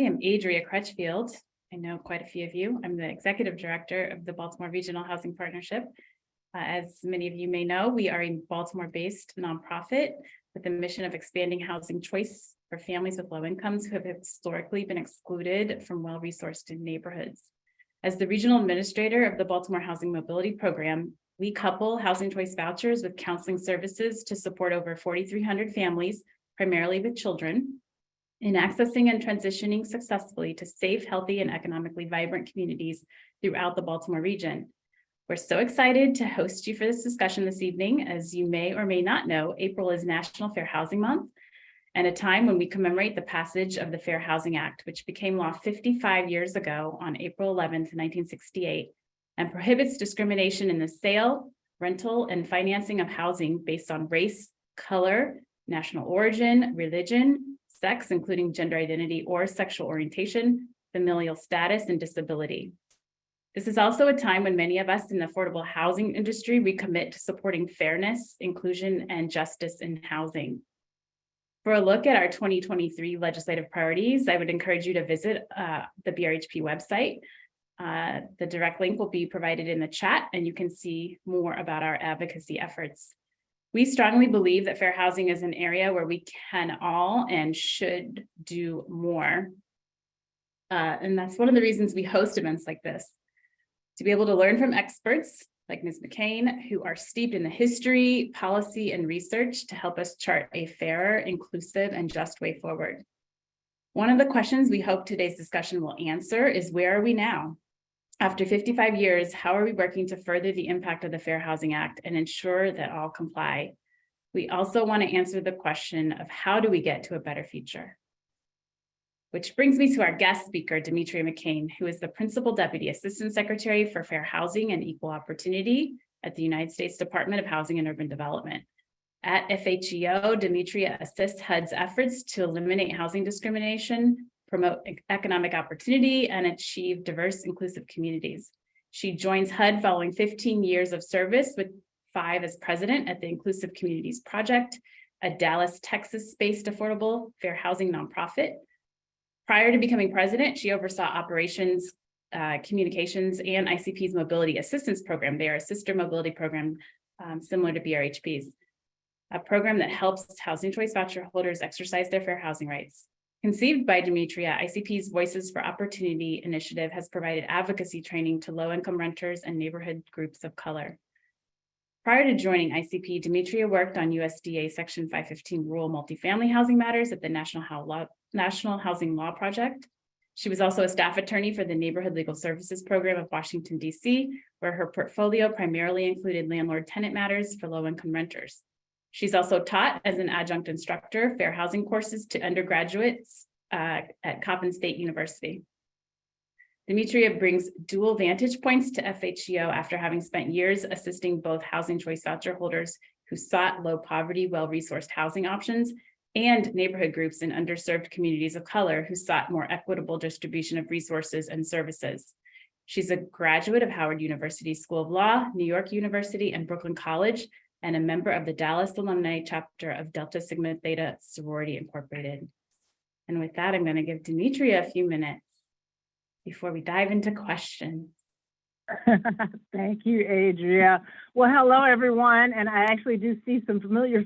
am Adria Crutchfield. I know quite a few of you. I'm the Executive Director of the Baltimore Regional Housing Partnership. As many of you may know, we are a Baltimore-based nonprofit with the mission of expanding housing choice for families with low incomes who have historically been excluded from well-resourced neighborhoods. As the regional administrator of the Baltimore Housing Mobility Program, we couple housing choice vouchers with counseling services to support over 4,300 families, primarily with children, in accessing and transitioning successfully to safe, healthy, and economically vibrant communities throughout the Baltimore region. We're so excited to host you for this discussion this evening. As you may or may not know, April is National Fair Housing Month, and a time when we commemorate the passage of the Fair Housing Act, which became law 55 years ago on April 11th, 1968, and prohibits discrimination in the sale, rental, and financing of housing based on race, color, national origin, religion, sex, including gender identity or sexual orientation, familial status, and disability. This is also a time when many of us in the affordable housing industry recommit to supporting fairness, inclusion, and justice in housing. For a look at our 2023 legislative priorities, I would encourage you to visit the BRHP website. The direct link will be provided in the chat, and you can see more about our advocacy efforts. We strongly believe that fair housing is an area where we can all and should do more. And that's one of the reasons we host events like this, to be able to learn from experts like Ms. McCain, who are steeped in the history, policy, and research to help us chart a fairer, inclusive, and just way forward. One of the questions we hope today's discussion will answer is, where are we now? After 55 years, how are we working to further the impact of the Fair Housing Act and ensure that all comply? We also want to answer the question of, how do we get to a better future? Which brings me to our guest speaker, Demetria McCain, who is the Principal Deputy Assistant Secretary for Fair Housing and Equal Opportunity at the United States Department of Housing and Urban Development. At FHEO, Demetria assists HUD's efforts to eliminate housing discrimination, promote economic opportunity, and achieve diverse, inclusive communities. She joins HUD following 15 years of service, with 5 as president at the Inclusive Communities Project, a Dallas, Texas-based affordable fair housing nonprofit. Prior to becoming president, she oversaw operations, communications, and ICP's Mobility Assistance Program. They are a sister mobility program similar to BRHP's, a program that helps housing choice voucher holders exercise their fair housing rights. Conceived by Demetria, ICP's Voices for Opportunity initiative has provided advocacy training to low-income renters and neighborhood groups of color. Prior to joining ICP, Demetria worked on USDA Section 515 rural multifamily housing matters at the National Housing Law Project. She was also a staff attorney for the Neighborhood Legal Services Program of Washington, D.C., where her portfolio primarily included landlord-tenant matters for low-income renters. She's also taught as an adjunct instructor fair housing courses to undergraduates at Coppin State University. Demetria brings dual vantage points to FHEO after having spent years assisting both housing choice voucher holders who sought low poverty, well-resourced housing options, and neighborhood groups in underserved communities of color who sought more equitable distribution of resources and services. She's a graduate of Howard University School of Law, New York University, and Brooklyn College, and a member of the Dallas alumni chapter of Delta Sigma Theta Sorority Incorporated. And with that, I'm going to give Demetria a few minutes before we dive into questions. Thank you, Adria. Well, hello, everyone. And I actually do see some familiar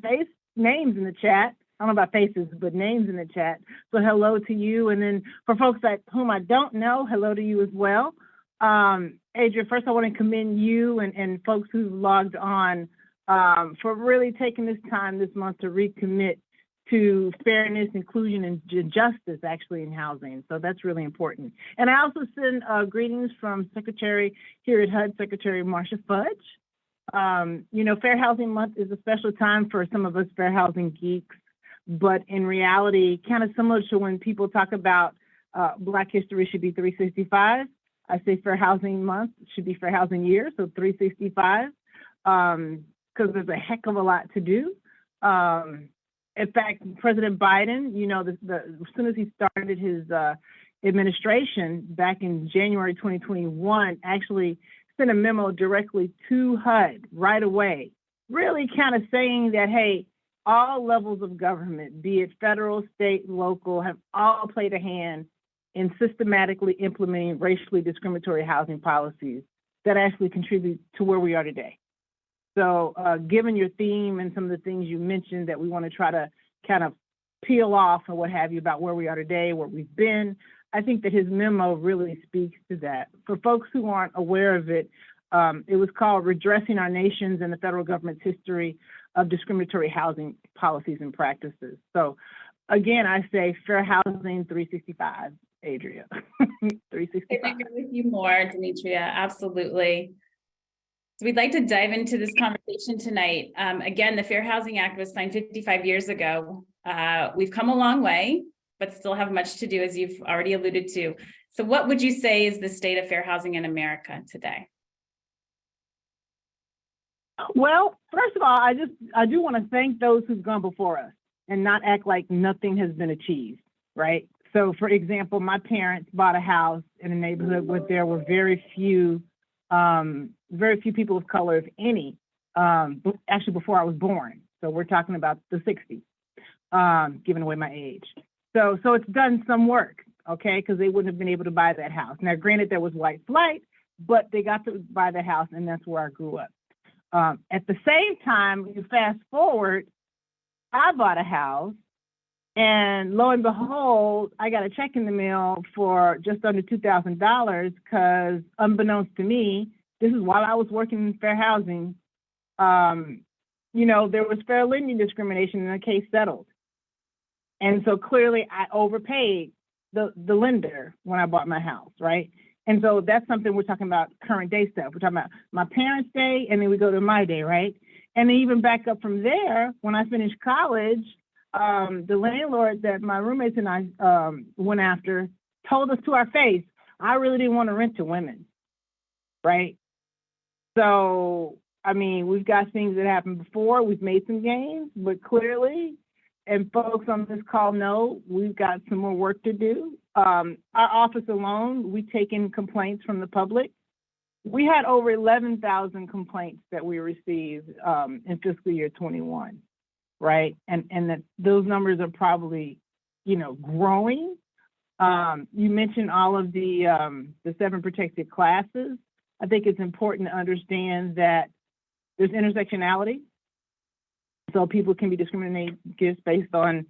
names in the chat. I don't know about faces, but names in the chat. So hello to you. And then for folks whom I don't know, hello to you as well. Adria, first I want to commend you and folks who've logged on for really taking this time this month to recommit to fairness, inclusion, and justice actually in housing. So that's really important. And I also send greetings from Secretary here at HUD, Secretary Marcia Fudge. You know, Fair Housing Month is a special time for some of us fair housing geeks, but in reality, kind of similar to when people talk about Black History should be 365, I say Fair Housing Month should be Fair Housing Year, so 365, because there's a heck of a lot to do. In fact, President Biden, you know, as soon as he started his administration back in January 2021, actually sent a memo directly to HUD right away, really kind of saying that, hey, all levels of government, be it federal, state, local, have all played a hand in systematically implementing racially discriminatory housing policies that actually contribute to where we are today. So given your theme and some of the things you mentioned that we want to try to kind of peel off or what have you about where we are today, where we've been, I think that his memo really speaks to that. For folks who aren't aware of it, it was called Redressing Our Nation's and the Federal Government's History of Discriminatory Housing Policies and Practices. So again, I say fair housing 365, Adria. 365. I agree with you more, Demetria, absolutely. So we'd like to dive into this conversation tonight. Again, the Fair Housing Act was signed 55 years ago. We've come a long way, but still have much to do, as you've already alluded to. So what would you say is the state of fair housing in America today? Well, first of all, I do want to thank those who've gone before us and not act like nothing has been achieved, right? So for example, my parents bought a house in a neighborhood where there were very few people of color, if any, actually before I was born. So we're talking about the 60s, giving away my age. So it's done some work, okay, because they wouldn't have been able to buy that house. Now, granted, there was white flight, but they got to buy the house, and that's where I grew up. At the same time, you fast forward, I bought a house, and lo and behold, I got a check in the mail for just under $2,000 because, unbeknownst to me, this is while I was working in fair housing, there was fair lending discrimination and the case settled. And so clearly I overpaid the lender when I bought my house, right? And so that's something we're talking about current day stuff. We're talking about my parents' day, and then we go to my day, right? And then even back up from there, when I finished college, the landlord that my roommates and I went after told us to our face, I really didn't want to rent to women, right? So, I mean, we've got things that happened before. We've made some gains, but clearly, and folks on this call know, we've got some more work to do. Our office alone, we take in complaints from the public. We had over 11,000 complaints that we received in fiscal year 21, right? And that those numbers are probably, growing. You mentioned all of the 7 protected classes. I think it's important to understand that there's intersectionality. So people can be discriminated against based on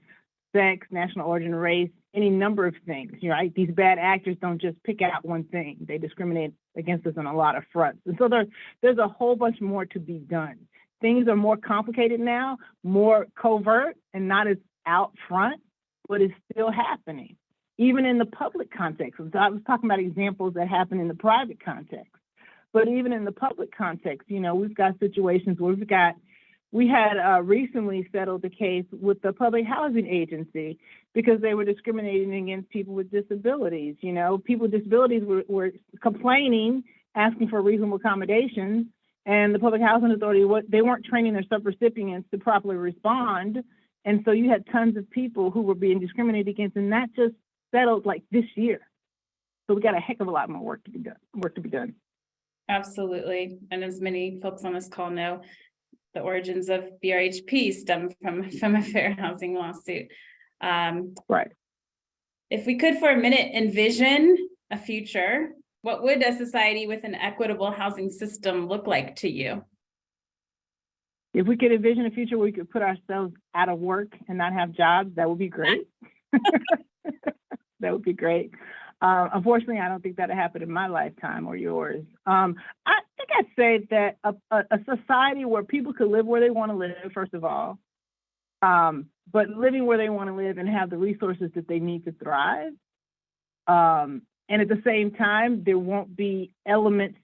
sex, national origin, race, any number of things, right? These bad actors don't just pick out one thing. They discriminate against us on a lot of fronts. And so there's a whole bunch more to be done. Things are more complicated now, more covert and not as out front, but it's still happening, even in the public context. So I was talking about examples that happen in the private context, but even in the public context, we've got situations where we had recently settled a case with the public housing agency because they were discriminating against people with disabilities. People with disabilities were complaining, asking for reasonable accommodations, and the public housing authority, they weren't training their subrecipients to properly respond. And so you had tons of people who were being discriminated against, and that just settled like this year. So we got a heck of a lot more work to be done. Absolutely. And as many folks on this call know, the origins of BRHP stem from a fair housing lawsuit. Right. If we could for a minute envision a future, what would a society with an equitable housing system look like to you? If we could envision a future where we could put ourselves out of work and not have jobs, that would be great. That would be great. Unfortunately, I don't think that'll happen in my lifetime or yours. I think I'd say that a society where people could live where they want to live, first of all, but living where they want to live and have the resources that they need to thrive. And at the same time, there won't be elements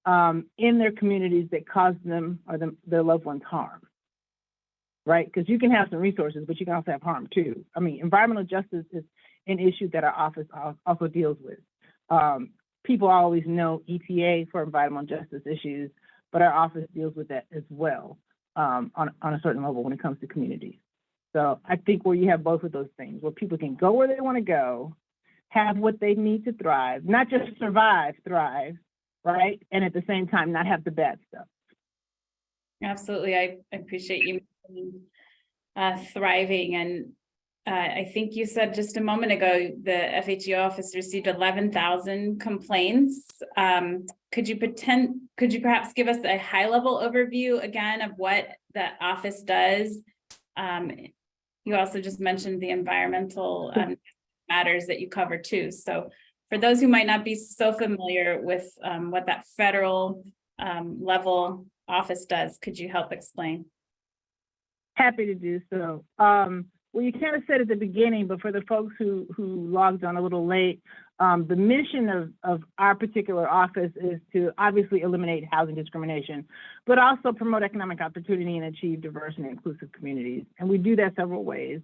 in their communities that cause them or their loved ones harm, right? Because you can have some resources, but you can also have harm too. I mean, environmental justice is an issue that our office also deals with. People always know EPA for environmental justice issues, but our office deals with that as well on a certain level when it comes to communities. So I think where you have both of those things, where people can go where they want to go, have what they need to thrive, not just survive, thrive, right? And at the same time, not have the bad stuff. Absolutely. I appreciate you thriving. And I think you said just a moment ago, the FHEO office received 11,000 complaints. Could you perhaps give us a high-level overview again of what the office does? You also just mentioned the environmental matters that you cover too. So for those who might not be so familiar with what that federal level office does, could you help explain? Happy to do so. Well, you kind of said at the beginning, but for the folks who logged on a little late, the mission of our particular office is to obviously eliminate housing discrimination, but also promote economic opportunity and achieve diverse and inclusive communities. And we do that several ways.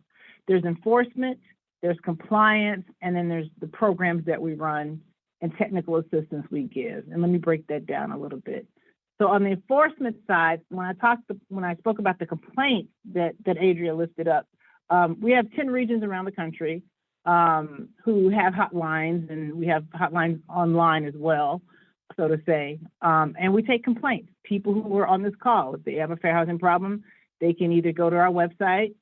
There's enforcement, there's compliance, and then there's the programs that we run and technical assistance we give. And let me break that down a little bit. So on the enforcement side, when I spoke about the complaints that Adria listed up, we have 10 regions around the country who have hotlines, and we have hotlines online as well, so to say. And we take complaints. People who are on this call, if they have a fair housing problem, they can either go to our website,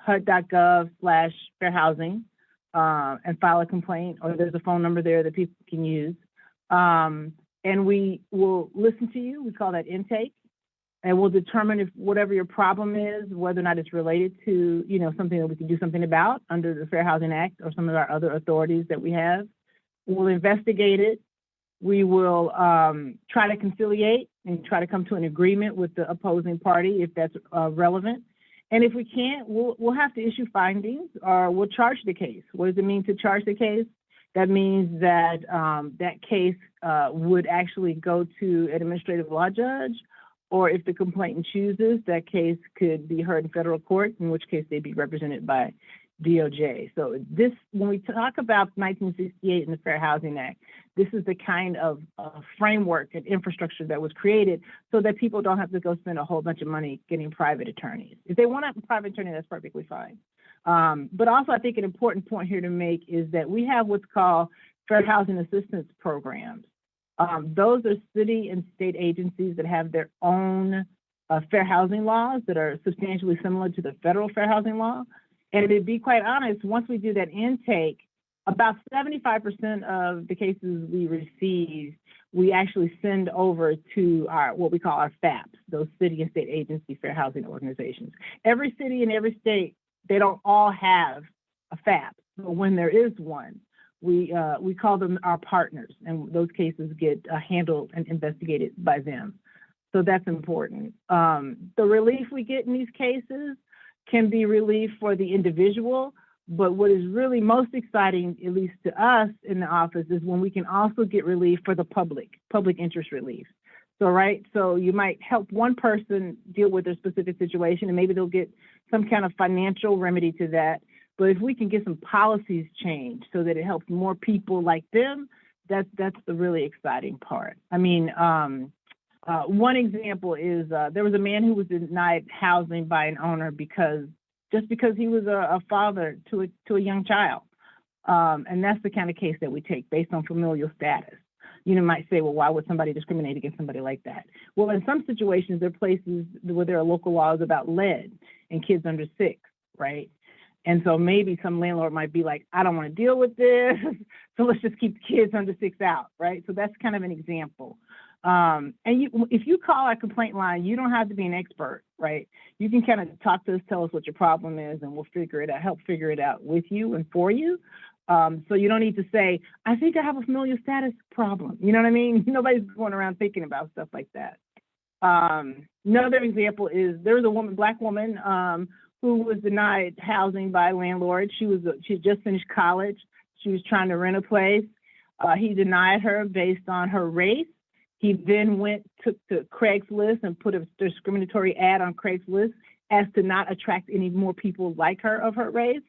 HUD.gov/fair housing, and file a complaint, or there's a phone number there that people can use. And we will listen to you. We call that intake. And we'll determine if whatever your problem is, whether or not it's related to, something that we can do something about under the Fair Housing Act or some of our other authorities that we have. We'll investigate it. We will try to conciliate and try to come to an agreement with the opposing party if that's relevant. And if we can't, we'll have to issue findings, or we'll charge the case. What does it mean to charge the case? That means that that case would actually go to an administrative law judge, or if the complainant chooses, that case could be heard in federal court, in which case they'd be represented by DOJ. So this, when we talk about 1968 and the Fair Housing Act, this is the kind of framework and infrastructure that was created so that people don't have to go spend a whole bunch of money getting private attorneys. If they want a private attorney, that's perfectly fine. But also, I think an important point here to make is that we have what's called fair housing assistance programs. Those are city and state agencies that have their own fair housing laws that are substantially similar to the federal fair housing law. And to be quite honest, once we do that intake, about 75% of the cases we receive, we actually send over to our what we call our FAPs, those city and state agency fair housing organizations. Every city and every state, they don't all have a FAP, but when there is one, we call them our partners, and those cases get handled and investigated by them. So that's important. The relief we get in these cases can be relief for the individual, but what is really most exciting, at least to us in the office, is when we can also get relief for the public interest relief. So you might help one person deal with their specific situation, and maybe they'll get some kind of financial remedy to that. But if we can get some policies changed so that it helps more people like them, that's the really exciting part. I mean, one example is there was a man who was denied housing by an owner because he was a father to a young child. And that's the kind of case that we take based on familial status. You might say, well, why would somebody discriminate against somebody like that? Well, in some situations, there are places where there are local laws about lead and kids under 6, right? And so maybe some landlord might be like, I don't want to deal with this, so let's just keep kids under 6 out, right? So that's kind of an example. And if you call our complaint line, you don't have to be an expert, right? You can kind of talk to us, tell us what your problem is, and we'll help figure it out with you and for you. So you don't need to say, I think I have a familial status problem. You know what I mean? Nobody's going around thinking about stuff like that. Another example is there was a Black woman who was denied housing by a landlord. She had just finished college. She was trying to rent a place. He denied her based on her race. He then took to Craigslist and put a discriminatory ad on Craigslist as to not attract any more people like her of her race.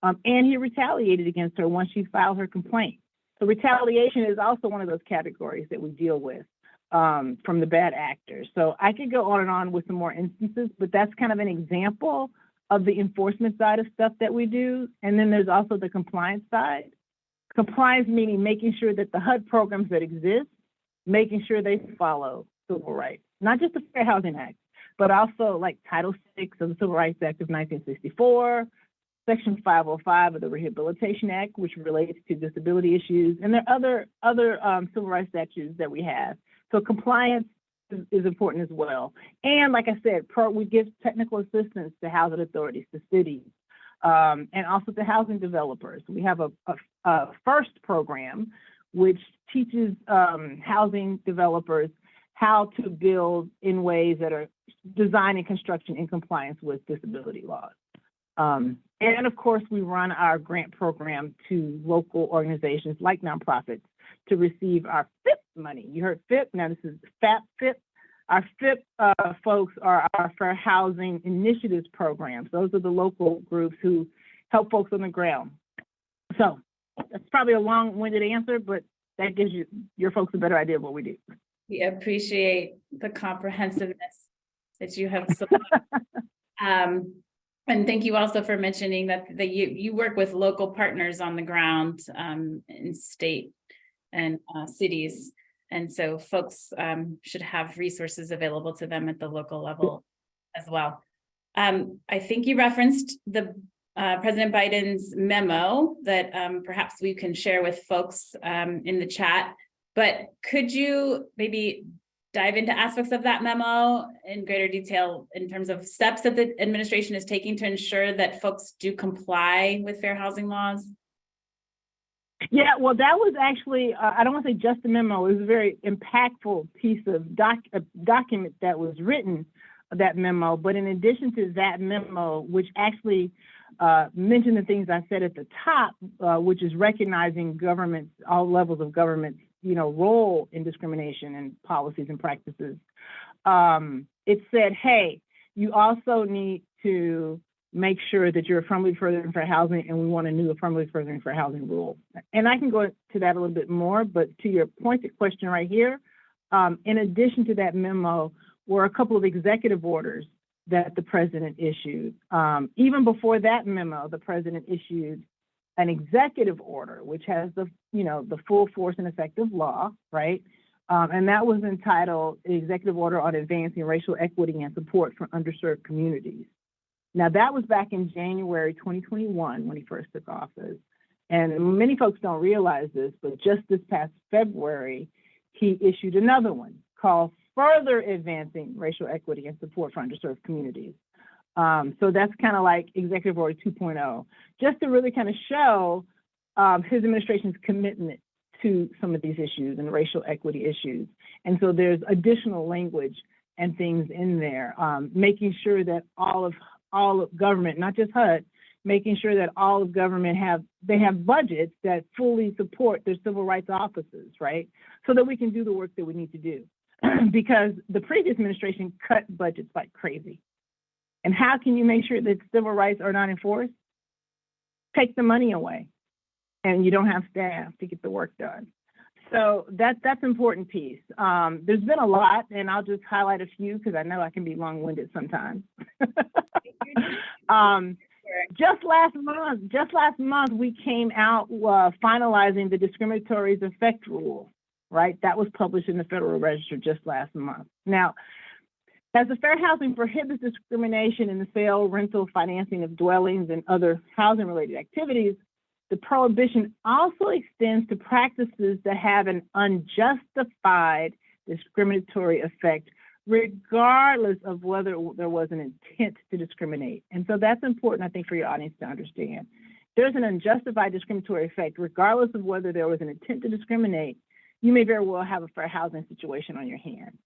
And he retaliated against her once she filed her complaint. So retaliation is also one of those categories that we deal with from the bad actors. So I could go on and on with some more instances, but that's kind of an example of the enforcement side of stuff that we do. And then there's also the compliance side. Compliance meaning making sure that the HUD programs that exist, making sure they follow civil rights, not just the Fair Housing Act, but also like Title VI of the Civil Rights Act of 1964, Section 505 of the Rehabilitation Act, which relates to disability issues, and there are other civil rights statutes that we have. So compliance is important as well. And like I said, we give technical assistance to housing authorities, to cities, and also to housing developers. We have a FIRST program, which teaches housing developers how to build in ways that are design and construction in compliance with disability laws. And of course, we run our grant program to local organizations like nonprofits to receive our FIP money. You heard FIP, now this is FAP-FIP. Our FIP folks are our Fair Housing Initiatives programs. Those are the local groups who help folks on the ground. So that's probably a long-winded answer, but that gives your folks a better idea of what we do. We appreciate the comprehensiveness that you have. And thank you also for mentioning that you work with local partners on the ground in state and cities. And so folks should have resources available to them at the local level as well. I think you referenced the President Biden's memo that perhaps we can share with folks in the chat, but could you maybe dive into aspects of that memo in greater detail in terms of steps that the administration is taking to ensure that folks do comply with fair housing laws? Yeah, well, that was actually, I don't want to say just a memo, it was a very impactful piece of document that was written, that memo. But in addition to that memo, which actually mentioned the things I said at the top, which is recognizing government, all levels of government, role in discrimination and policies and practices. It said, hey, you also need to make sure that you're affirmatively furthering for housing, and we want a new affirmatively furthering for housing rule. And I can go to that a little bit more, but to your pointed question right here, in addition to that memo, were a couple of executive orders that the president issued. Even before that memo, the president issued an executive order, which has the full force and effect of law, right? And that was entitled the Executive Order on Advancing Racial Equity and Support for Underserved Communities. Now, that was back in January 2021 when he first took office. And many folks don't realize this, but just this past February, he issued another one called Further Advancing Racial Equity and Support for Underserved Communities. So that's kind of like Executive Order 2.0, just to really kind of show his administration's commitment to some of these issues and racial equity issues. And so there's additional language and things in there, making sure that all of government, not just HUD, making sure that all of government have budgets that fully support their civil rights offices, right? So that we can do the work that we need to do. Because the previous administration cut budgets like crazy. And how can you make sure that civil rights are not enforced? Take the money away, and you don't have staff to get the work done. So that's an important piece. There's been a lot, and I'll just highlight a few because I know I can be long-winded sometimes. Just last month, we came out finalizing the discriminatory effect rule, right? That was published in the Federal Register just last month. Now, as the Fair Housing prohibits discrimination in the sale, rental, financing of dwellings and other housing-related activities, the prohibition also extends to practices that have an unjustified discriminatory effect, regardless of whether there was an intent to discriminate. And so that's important, I think, for your audience to understand. There's an unjustified discriminatory effect, regardless of whether there was an intent to discriminate. You may very well have a fair housing situation on your hands.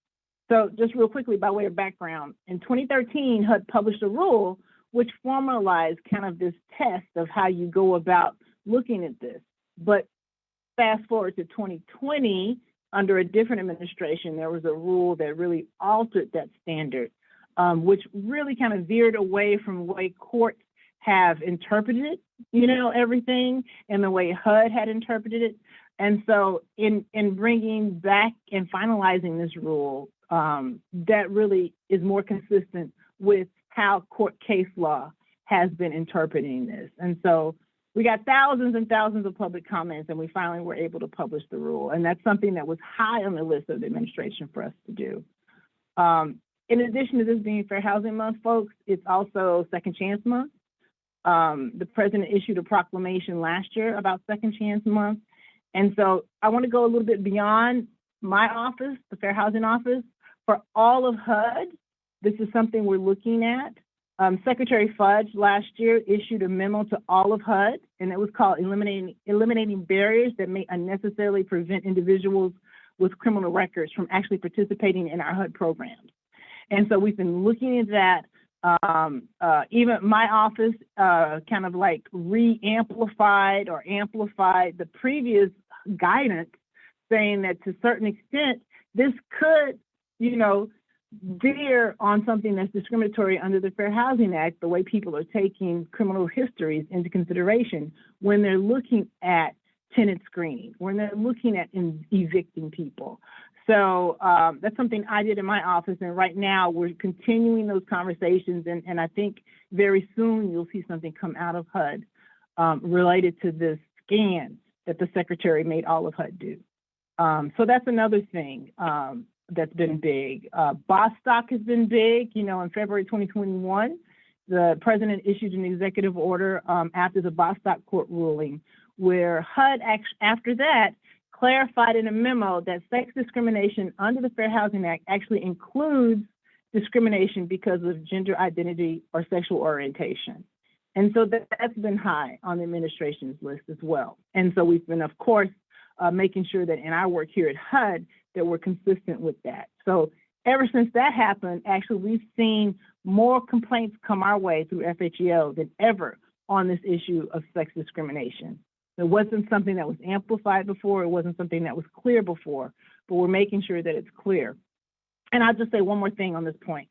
So just real quickly, by way of background, in 2013, HUD published a rule which formalized kind of this test of how you go about looking at this. But fast forward to 2020, under a different administration, there was a rule that really altered that standard, which really kind of veered away from the way courts have interpreted, everything, and the way HUD had interpreted it. And so in bringing back and finalizing this rule, that really is more consistent with how court case law has been interpreting this. And so we got thousands and thousands of public comments, and we finally were able to publish the rule. And that's something that was high on the list of the administration for us to do. In addition to this being Fair Housing Month, folks, it's also Second Chance Month. The president issued a proclamation last year about Second Chance Month. And so I want to go a little bit beyond my office, the Fair Housing Office. For all of HUD, this is something we're looking at. Secretary Fudge last year issued a memo to all of HUD, and it was called Eliminating Barriers That May Unnecessarily Prevent Individuals with Criminal Records from Actually Participating in our HUD programs. And so we've been looking at that. Even my office kind of like re-amplified or amplified the previous guidance, saying that to a certain extent, this could, veer on something that's discriminatory under the Fair Housing Act, the way people are taking criminal histories into consideration when they're looking at tenant screening, when they're looking at evicting people. So that's something I did in my office, and right now we're continuing those conversations, and I think very soon you'll see something come out of HUD related to this scan that the secretary made all of HUD do. So that's another thing that's been big. Bostock has been big. In February 2021, the president issued an executive order after the Bostock court ruling, where HUD, after that, clarified in a memo that sex discrimination under the Fair Housing Act actually includes discrimination because of gender identity or sexual orientation. And so that's been high on the administration's list as well. And so we've been, of course, making sure that in our work here at HUD, that we're consistent with that. So ever since that happened, actually, we've seen more complaints come our way through FHEO than ever on this issue of sex discrimination. It wasn't something that was amplified before. It wasn't something that was clear before, but we're making sure that it's clear. And I'll just say one more thing on this point.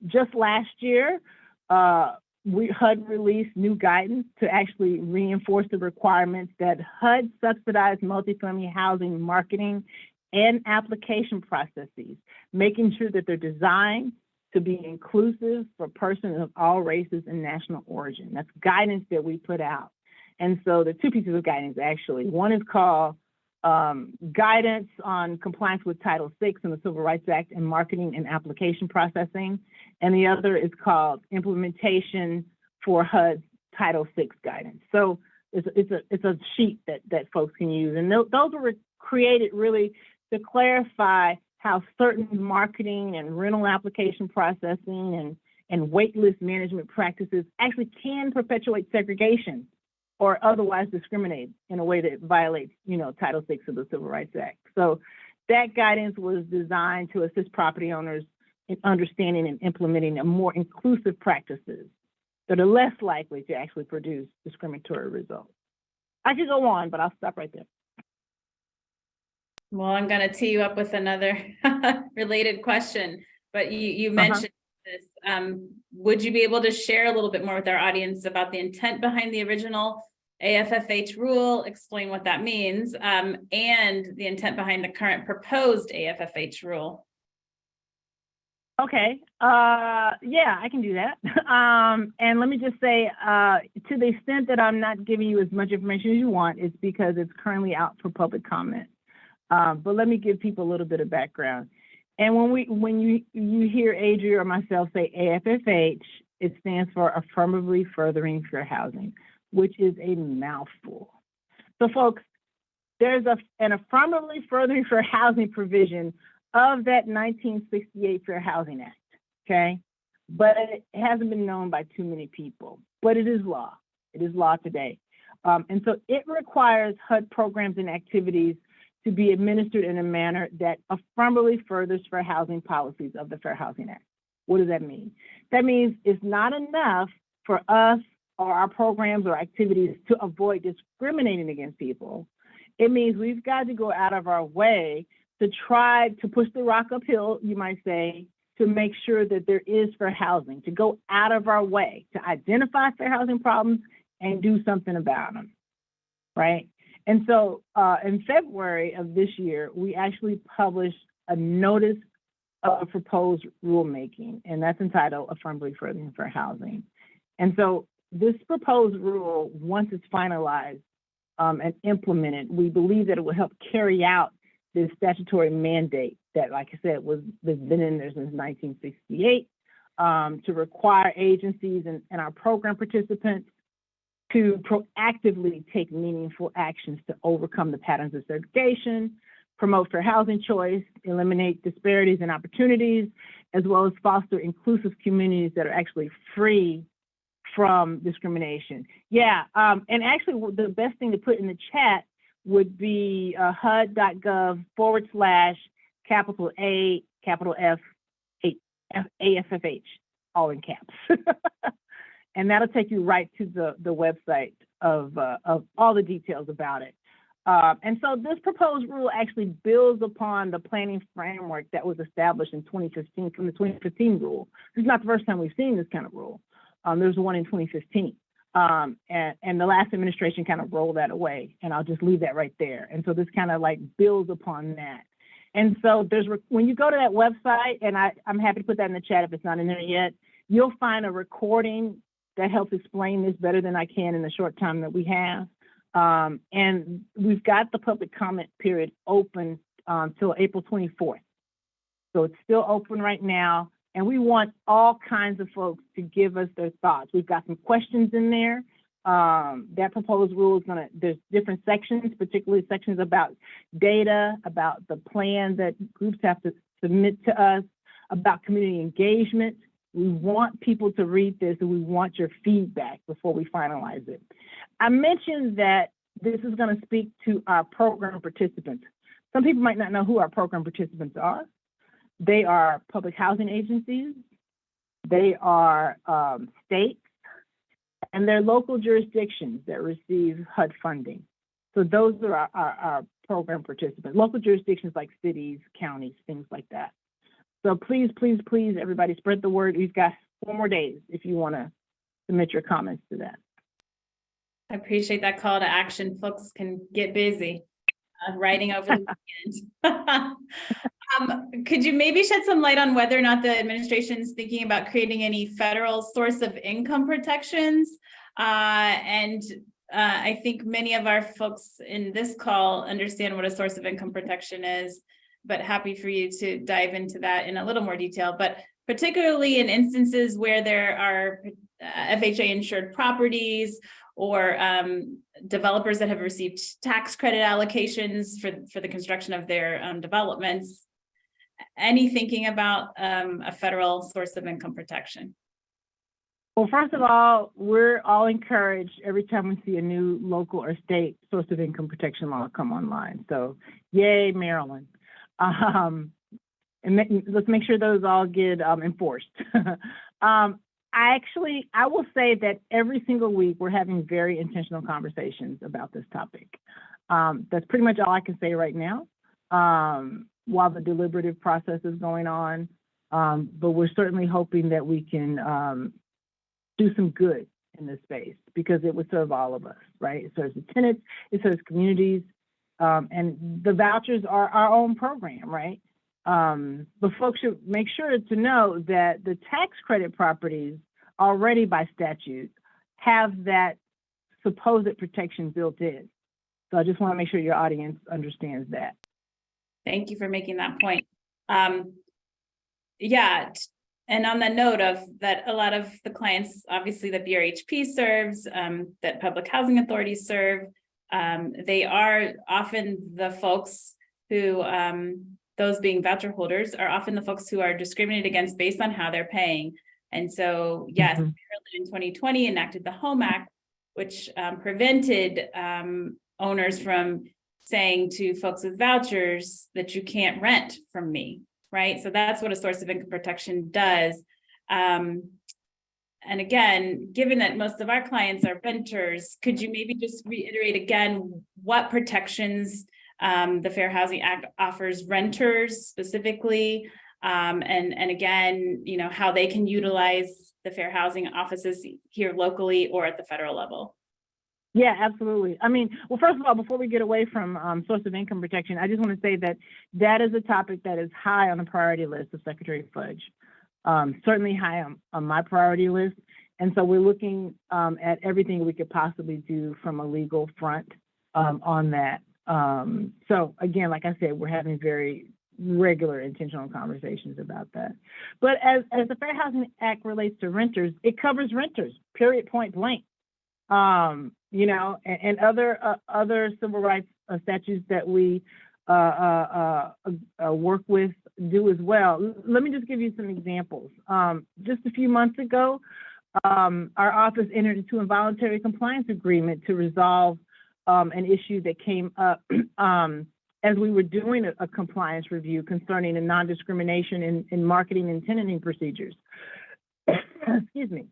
Just last year, HUD released new guidance to actually reinforce the requirements that HUD subsidize multifamily housing marketing and application processes, making sure that they're designed to be inclusive for persons of all races and national origin. That's guidance that we put out. And so the two pieces of guidance, actually. One is called Guidance on Compliance with Title VI in the Civil Rights Act and Marketing and Application Processing. And the other is called Implementation for HUD's Title VI Guidance. So it's a sheet that folks can use. And those were created really to clarify how certain marketing and rental application processing and wait list management practices actually can perpetuate segregation or otherwise discriminate in a way that violates, Title VI of the Civil Rights Act. So that guidance was designed to assist property owners in understanding and implementing a more inclusive practices that are less likely to actually produce discriminatory results. I could go on, but I'll stop right there. Well, I'm going to tee you up with another related question, but you mentioned this. Would you be able to share a little bit more with our audience about the intent behind the original AFFH rule, explain what that means, and the intent behind the current proposed AFFH rule? Okay, yeah, I can do that. And let me just say, to the extent that I'm not giving you as much information as you want, it's because it's currently out for public comment. But let me give people a little bit of background. And when you hear Adria or myself say AFFH, it stands for Affirmatively Furthering Fair Housing, which is a mouthful. So folks, there's an Affirmatively Furthering Fair Housing provision of that 1968 Fair Housing Act, okay? But it hasn't been known by too many people, but it is law. It is law today. And so it requires HUD programs and activities to be administered in a manner that affirmatively furthers fair housing policies of the Fair Housing Act. What does that mean? That means it's not enough for us or our programs or activities to avoid discriminating against people. It means we've got to go out of our way to try to push the rock uphill, you might say, to make sure that there is fair housing, to go out of our way to identify fair housing problems and do something about them, right? And so in February of this year, we actually published a notice of proposed rulemaking, and that's entitled Affirmatively Furthering Fair Housing. And so this proposed rule, once it's finalized and implemented, we believe that it will help carry out this statutory mandate that, like I said, has been in there since 1968, to require agencies and our program participants to proactively take meaningful actions to overcome the patterns of segregation, promote fair housing choice, eliminate disparities and opportunities, as well as foster inclusive communities that are actually free from discrimination. Yeah, and actually the best thing to put in the chat would be HUD.gov/A, capital F, AFFH, all in caps. And that'll take you right to the website of all the details about it. And so this proposed rule actually builds upon the planning framework that was established in 2015 from the 2015 rule. This is not the first time we've seen this kind of rule. There's one in 2015. And the last administration kind of rolled that away, and I'll just leave that right there. And so this kind of like builds upon that. And so when you go to that website, and I'm happy to put that in the chat if it's not in there yet, you'll find a recording that helps explain this better than I can in the short time that we have. And we've got the public comment period open till April 24th. So it's still open right now. And we want all kinds of folks to give us their thoughts. We've got some questions in there. That proposed rule is there's different sections, particularly sections about data, about the plan that groups have to submit to us, about community engagement. We want people to read this, and we want your feedback before we finalize it. I mentioned that this is going to speak to our program participants. Some people might not know who our program participants are. They are public housing agencies, they are states, and they're local jurisdictions that receive HUD funding. So those are our program participants, local jurisdictions like cities, counties, things like that. So please, please, please, everybody, spread the word. We've got 4 more days if you want to submit your comments to that. I appreciate that call to action. Folks can get busy writing over the weekend. Could you maybe shed some light on whether or not the administration is thinking about creating any federal source of income protections? I think many of our folks in this call understand what a source of income protection is, but happy for you to dive into that in a little more detail. But particularly in instances where there are FHA insured properties or developers that have received tax credit allocations for the construction of their developments. Any thinking about a federal source of income protection? Well, first of all, we're all encouraged every time we see a new local or state source of income protection law come online. So yay, Maryland. And let's make sure those all get enforced. I will say that every single week we're having very intentional conversations about this topic. That's pretty much all I can say right now while the deliberative process is going on. But we're certainly hoping that we can do some good in this space because it would serve all of us, right? It serves the tenants, it serves communities, and the vouchers are our own program, right? But folks should make sure to know that the tax credit properties already by statute have that supposed protection built in. So I just want to make sure your audience understands that. Thank you for making that point. Yeah, and on the note of that, a lot of the clients, obviously that BRHP serves, that public housing authorities serve, they are often the folks who, those being voucher holders, are often the folks who are discriminated against based on how they're paying. And so, yes, Maryland in 2020 enacted the HOME Act, which prevented owners from saying to folks with vouchers that you can't rent from me, right? So that's what a source of income protection does. And again, given that most of our clients are renters, could you maybe just reiterate again what protections the Fair Housing Act offers renters specifically, and again, you know, how they can utilize the fair housing offices here locally or at the federal level? Yeah, absolutely. I mean, well, first of all, before we get away from source of income protection, I just want to say that that is a topic that is high on the priority list of Secretary Fudge, certainly high on my priority list. And so we're looking at everything we could possibly do from a legal front on that. So again, like I said, we're having very regular intentional conversations about that. But as the Fair Housing Act relates to renters, it covers renters, period, point blank. You know, and other civil rights statutes that we work with do as well. Let me just give you some examples. Just a few months ago, our office entered into a voluntary compliance agreement to resolve an issue that came up as we were doing a compliance review concerning a non-discrimination in marketing and tenanting procedures. Excuse me.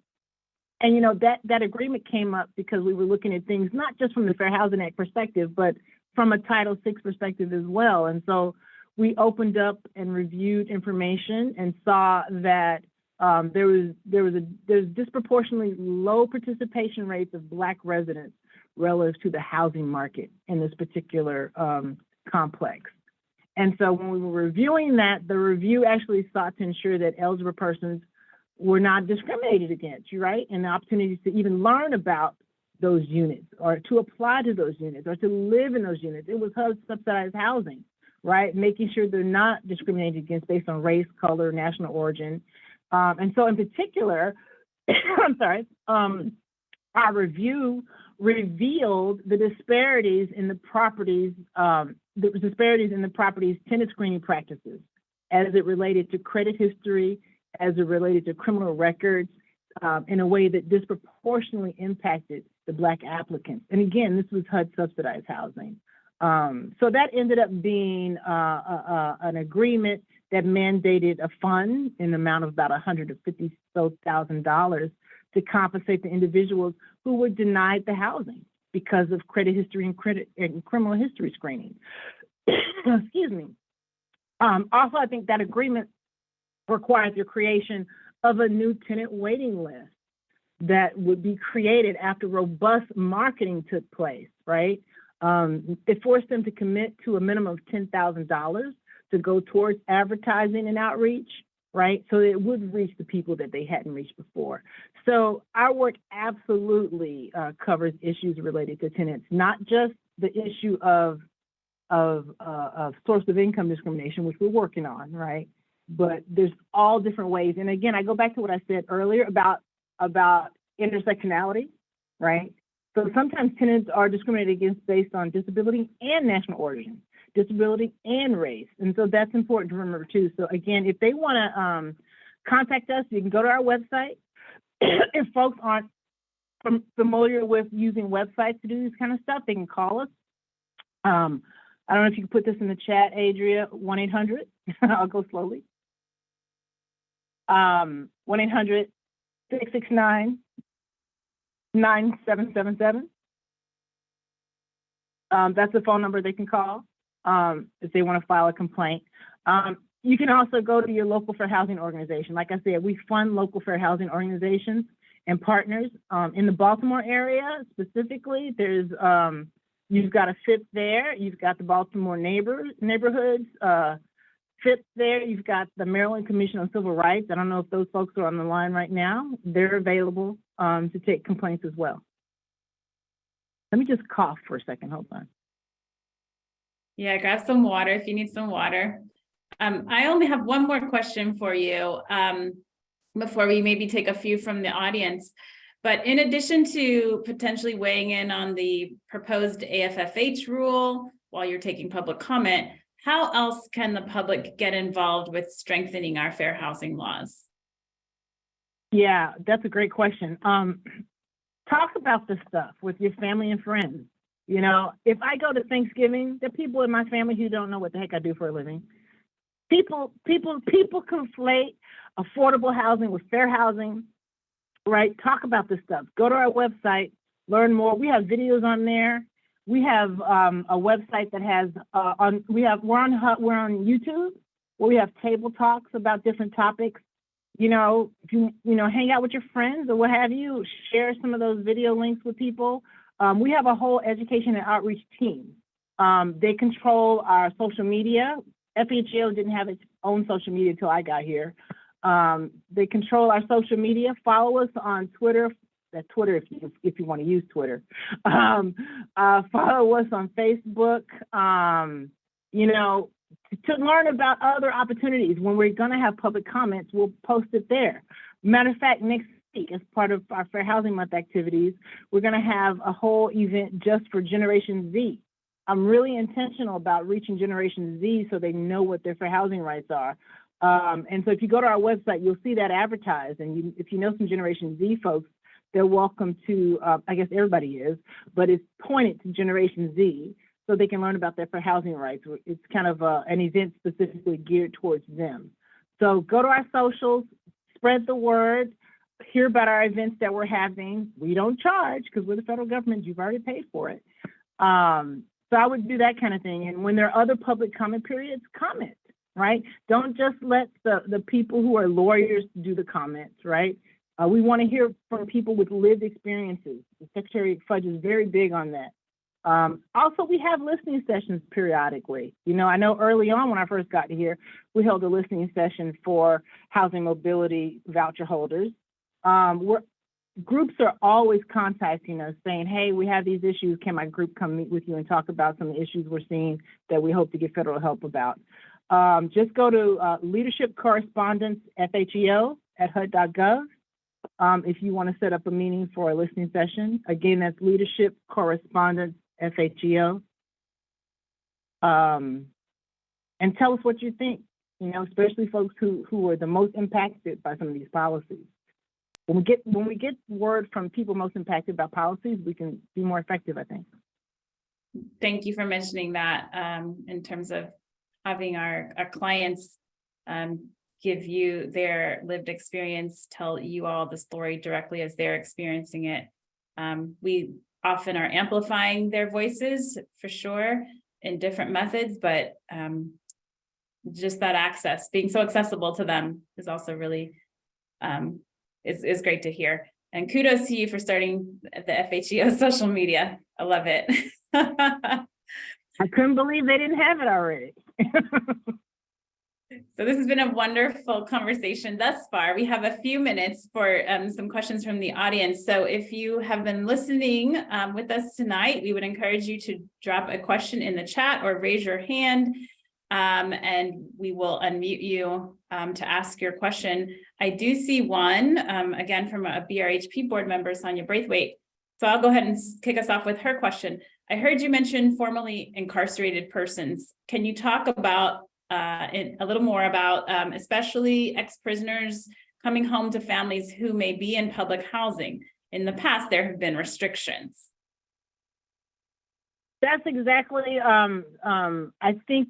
And, you know, that agreement came up because we were looking at things not just from the Fair Housing Act perspective, but from a Title VI perspective as well. And so we opened up and reviewed information and saw that there's disproportionately low participation rates of Black residents relative to the housing market in this particular complex. And so when we were reviewing that, the review actually sought to ensure that eligible persons were not discriminated against, right? And the opportunities to even learn about those units or to apply to those units or to live in those units. It was subsidized housing, right? Making sure they're not discriminated against based on race, color, national origin. And so in particular, I'm sorry, our review revealed the disparities in the properties, tenant screening practices as it related to credit history, as it related to criminal records, in a way that disproportionately impacted the Black applicants. And again, this was HUD subsidized housing. So that ended up being an agreement that mandated a fund in the amount of about $150,000 to compensate the individuals who were denied the housing because of credit history and criminal history screening. Excuse me. Also, I think that agreement requires the creation of a new tenant waiting list that would be created after robust marketing took place, right? It forced them to commit to a minimum of $10,000 to go towards advertising and outreach, right? So it would reach the people that they hadn't reached before. So our work absolutely covers issues related to tenants, not just the issue of source of income discrimination, which we're working on, right? But there's all different ways. And again, I go back to what I said earlier about intersectionality, right? So sometimes tenants are discriminated against based on disability and national origin, disability and race. And so that's important to remember too. So again, if they want to contact us, you can go to our website. If folks aren't familiar with using websites to do this kind of stuff, they can call us. I don't know if you can put this in the chat, Adria, 1-800, I'll go slowly. 1-800-669-9777. That's the phone number they can call if they want to file a complaint. You can also go to your local fair housing organization. Like I said, we fund local fair housing organizations and partners. In the Baltimore area specifically, there's you've got a FHEO there, you've got the Baltimore neighborhoods, FHEO there, you've got the Maryland Commission on Civil Rights. I don't know if those folks are on the line right now. They're available to take complaints as well. Let me just cough for a second, hold on. Yeah, grab some water if you need some water. I only have one more question for you before we maybe take a few from the audience. But in addition to potentially weighing in on the proposed AFFH rule while you're taking public comment, how else can the public get involved with strengthening our fair housing laws? Yeah, that's a great question. Talk about this stuff with your family and friends. You know, if I go to Thanksgiving, there are people in my family who don't know what the heck I do for a living. People conflate affordable housing with fair housing, right? Talk about this stuff. Go to our website, learn more. We have videos on there. We have a website that has we're on YouTube where we have table talks about different topics. You know, if you hang out with your friends or what have you, share some of those video links with people. We have a whole education and outreach team. They control our social media. FHEO didn't have its own social media until I got here. They control our social media. Follow us on Twitter. That's Twitter if you want to use Twitter. Follow us on Facebook. You know, to learn about other opportunities. When we're going to have public comments, we'll post it there. Matter of fact, next week, as part of our Fair Housing Month activities, we're going to have a whole event just for Generation Z. I'm really intentional about reaching Generation Z so they know what their fair housing rights are. And so if you go to our website, you'll see that advertised. And if you know some Generation Z folks, they're welcome to, I guess everybody is, but it's pointed to Generation Z so they can learn about their fair housing rights. It's kind of an event specifically geared towards them. So go to our socials, spread the word, hear about our events that we're having. We don't charge because we're the federal government. You've already paid for it. So I would do that kind of thing. And when there are other public comment periods, comment, right? Don't just let the people who are lawyers do the comments, right? We want to hear from people with lived experiences. Secretary Fudge is very big on that. Also, we have listening sessions periodically. You know, I know early on when I first got here, we held a listening session for housing mobility voucher holders. Groups are always contacting us saying, hey, we have these issues. Can my group come meet with you and talk about some of the issues we're seeing that we hope to get federal help about? Just go to Leadership Correspondence FHEO at HUD.gov if you want to set up a meeting for a listening session. Again, that's Leadership Correspondence FHEO. And tell us what you think, you know, especially folks who are the most impacted by some of these policies. When we get word from people most impacted by policies, we can be more effective, I think. Thank you for mentioning that in terms of having our clients give you their lived experience, tell you all the story directly as they're experiencing it. We often are amplifying their voices for sure in different methods, but just that access, being so accessible to them is also really is great to hear. And kudos to you for starting the FHEO social media. I love it. I couldn't believe they didn't have it already. So this has been a wonderful conversation thus far. We have a few minutes for some questions from the audience. So if you have been listening with us tonight, we would encourage you to drop a question in the chat or raise your hand, and we will unmute you to ask your question. I do see one, again, from a BRHP board member, Sonia Braithwaite. So I'll go ahead and kick us off with her question. I heard you mention formerly incarcerated persons. Can you talk about a little more about especially ex-prisoners coming home to families who may be in public housing? In the past, there have been restrictions. That's exactly, I think,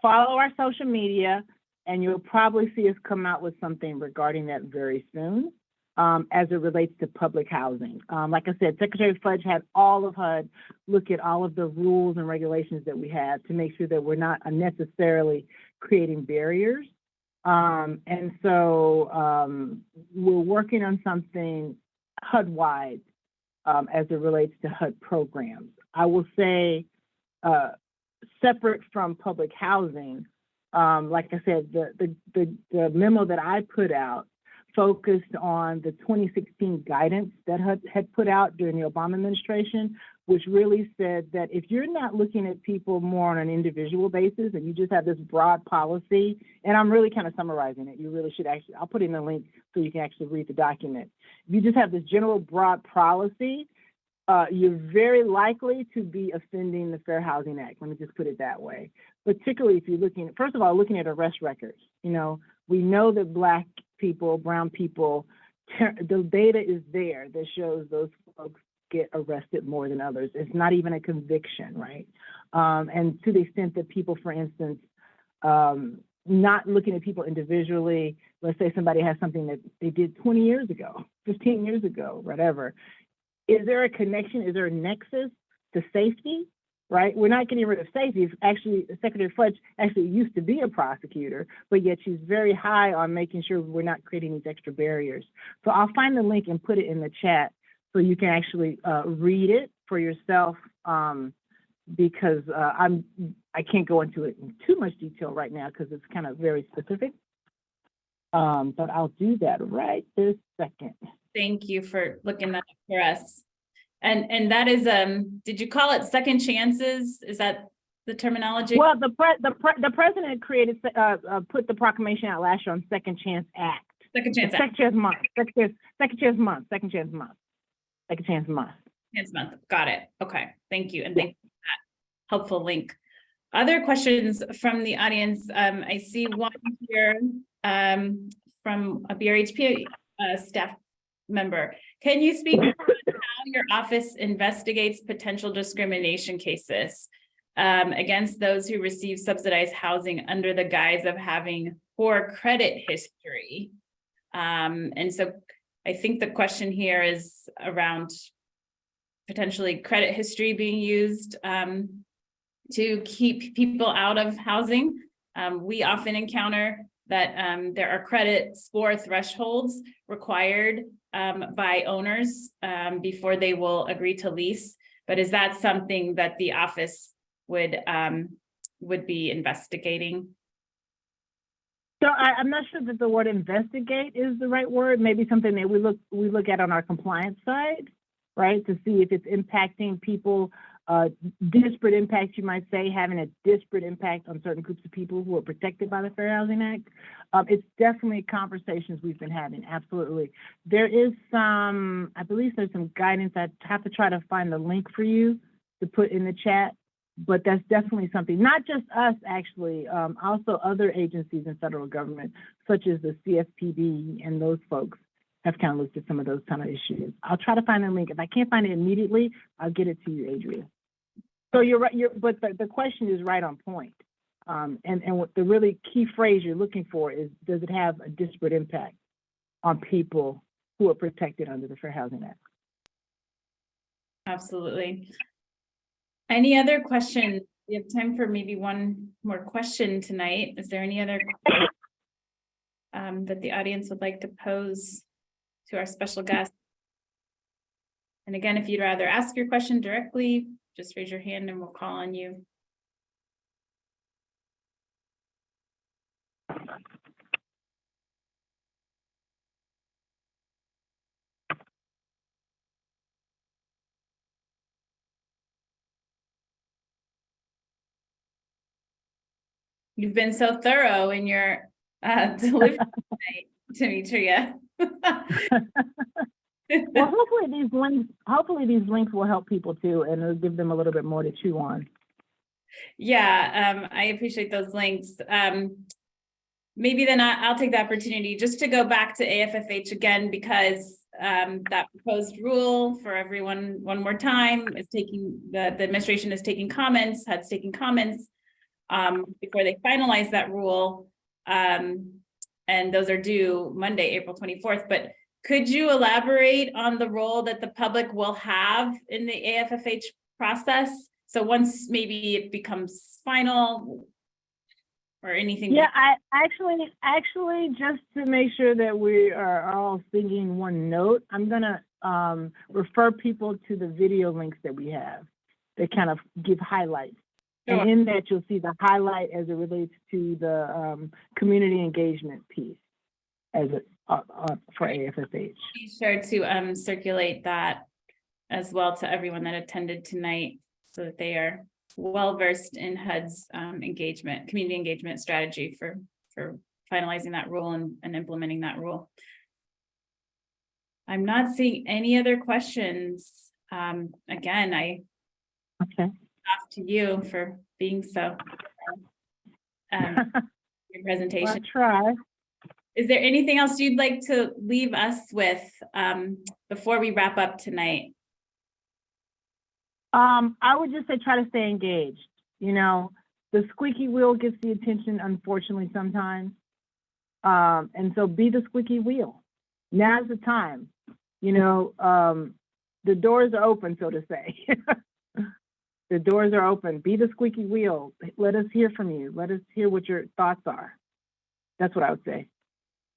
follow our social media and you'll probably see us come out with something regarding that very soon as it relates to public housing. Like I said, Secretary Fudge had all of HUD look at all of the rules and regulations that we have to make sure that we're not unnecessarily creating barriers. And so we're working on something HUD-wide as it relates to HUD programs. I will say, separate from public housing, like I said, the memo that I put out focused on the 2016 guidance that HUD had put out during the Obama administration, which really said that if you're not looking at people more on an individual basis and you just have this broad policy, and I'm really kind of summarizing it, you really should actually, I'll put in a link so you can actually read the document. If you just have this general broad policy, you're very likely to be offending the Fair Housing Act. Let me just put it that way. Particularly if you're looking, first of all, looking at arrest records. You know, we know that Black people, brown people, the data is there that shows those folks get arrested more than others. It's not even a conviction, right? And to the extent that people, for instance, not looking at people individually, let's say somebody has something that they did 20 years ago, 15 years ago, whatever. Is there a connection? Is there a nexus to safety? Right? We're not getting rid of safety. Actually, Secretary Fudge actually used to be a prosecutor, but yet she's very high on making sure we're not creating these extra barriers. So I'll find the link and put it in the chat so you can actually read it for yourself because I can't go into it in too much detail right now because it's kind of very specific. But I'll do that right this second. Thank you for looking that up for us. And that is, did you call it second chances? Is that the terminology? Well, the president created, put the proclamation out last year on Second Chance Act. Second chance. Second Chance Month. Second Chance Month. Second Chance Month. Second Chance Month. Chance month. Got it. Okay. Thank you. And thank you for that helpful link. Other questions from the audience? I see one here from a BRHP staff member. Can you speak on how your office investigates potential discrimination cases against those who receive subsidized housing under the guise of having poor credit history? And so I think the question here is around potentially credit history being used to keep people out of housing. We often encounter that there are credit score thresholds required by owners before they will agree to lease. But is that something that the office would be investigating? So I'm not sure that the word investigate is the right word. Maybe something that we look at on our compliance side, right, to see if it's impacting people. Disparate impacts, you might say, having a disparate impact on certain groups of people who are protected by the Fair Housing Act. It's definitely conversations we've been having, absolutely. There is some, I believe there's some guidance. I have to try to find the link for you to put in the chat, but that's definitely something, not just us actually, also other agencies in federal government, such as the CFPB and those folks have kind of looked at some of those kind of issues. I'll try to find the link. If I can't find it immediately, I'll get it to you, Adria. So you're right, but the question is right on point. And what the really key phrase you're looking for is, does it have a disparate impact on people who are protected under the Fair Housing Act? Absolutely. Any other questions? We have time for maybe one more question tonight. Is there any other that the audience would like to pose to our special guest? And again, if you'd rather ask your question directly, just raise your hand and we'll call on you. You've been so thorough in your delivery tonight, Demetria. Well, hopefully these links will help people too, and it'll give them a little bit more to chew on. Yeah, I appreciate those links. Maybe then I'll take the opportunity just to go back to AFFH again, because that proposed rule for everyone one more time is taking, the administration is taking comments, HUD's taking comments before they finalize that rule. And those are due Monday, April 24th. But could you elaborate on the role that the public will have in the AFFH process? So once maybe it becomes final or anything? Yeah, I actually, just to make sure that we are all singing one note, I'm gonna refer people to the video links that we have that kind of give highlights. Sure. And in that, you'll see the highlight as it relates to the community engagement piece as it for AFFH. Be sure to circulate that as well to everyone that attended tonight, so that they are well versed in HUD's community engagement strategy for finalizing that rule and implementing that rule. I'm not seeing any other questions. Again, off to you for being so your presentation. I'll try. Is there anything else you'd like to leave us with before we wrap up tonight? I would just say try to stay engaged. You know, the squeaky wheel gets the attention, unfortunately, sometimes. And so be the squeaky wheel. Now's the time. You know, the doors are open, so to say. The doors are open. Be the squeaky wheel. Let us hear from you. Let us hear what your thoughts are. That's what I would say.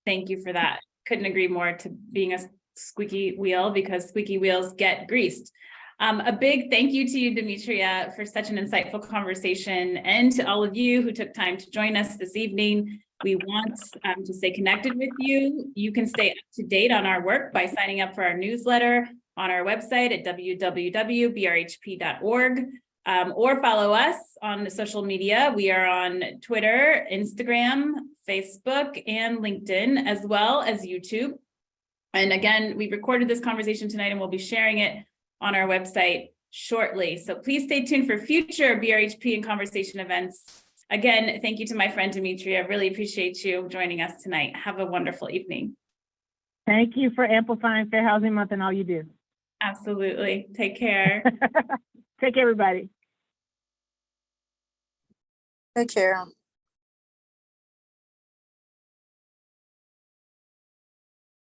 Thank you for that. Couldn't agree more to being a squeaky wheel, because squeaky wheels get greased. A big thank you to you, Demetria, for such an insightful conversation, and to all of you who took time to join us this evening. We want to stay connected with you. You can stay up to date on our work by signing up for our newsletter on our website at www.brhp.org. or follow us on social media. We are on Twitter, Instagram, Facebook, and LinkedIn, as well as YouTube. And again, we recorded this conversation tonight and we'll be sharing it on our website shortly. So please stay tuned for future BRHP In Conversation events. Again, thank you to my friend Demetria. I really appreciate you joining us tonight. Have a wonderful evening. Thank you for amplifying Fair Housing Month and all you do. Absolutely. Take care. Take care, everybody. Take care.